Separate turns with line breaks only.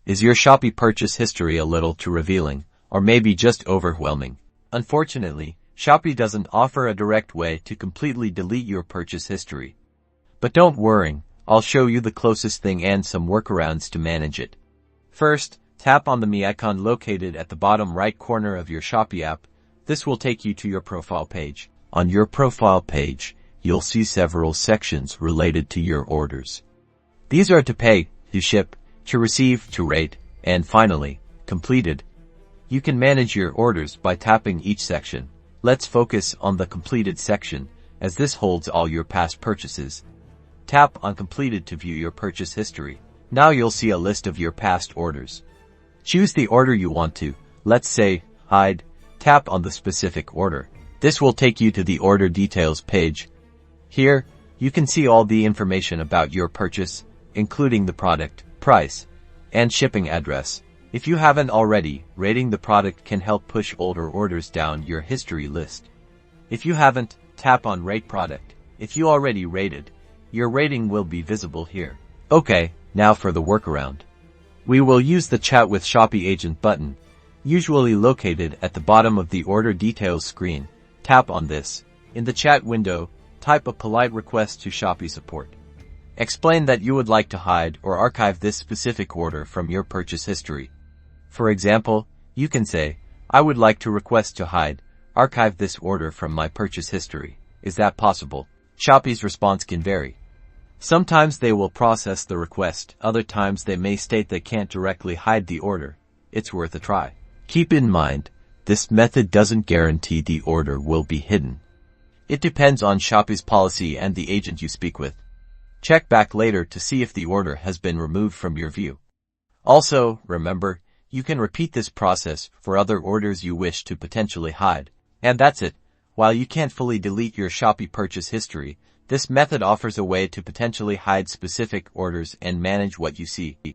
Is your Shopee purchase history a little too revealing, or maybe just overwhelming? Unfortunately, Shopee doesn't offer a direct way to completely delete your purchase history. But don't worry, I'll show you the closest thing and some workarounds to manage it. First, tap on the Me icon located at the bottom right corner of your Shopee app. This will take you to your profile page. On your profile page, you'll see several sections related to your orders. These are to pay, to ship, to receive, to rate, and finally, completed. You can manage your orders by tapping each section. Let's focus on the completed section, as this holds all your past purchases. Tap on completed to view your purchase history. Now you'll see a list of your past orders. Choose the order you want to, let's say, hide. Tap on the specific order. This will take you to the order details page. Here, you can see all the information about your purchase, including the product, price, and shipping address. If you haven't already, rating the product can help push older orders down your history list. If you haven't, tap on Rate Product. If you already rated, your rating will be visible here. Okay, now for the workaround. We will use the Chat with Shopee Agent button, usually located at the bottom of the order details screen. Tap on this. In the chat window, type a polite request to Shopee support. Explain that you would like to hide or archive this specific order from your purchase history. For example, you can say, I would like to request to hide, archive this order from my purchase history. Is that possible? Shopee's response can vary. Sometimes they will process the request, other times they may state they can't directly hide the order. It's worth a try. Keep in mind, this method doesn't guarantee the order will be hidden. It depends on Shopee's policy and the agent you speak with. Check back later to see if the order has been removed from your view. Also, remember, you can repeat this process for other orders you wish to potentially hide. And that's it. While you can't fully delete your Shopee purchase history, this method offers a way to potentially hide specific orders and manage what you see.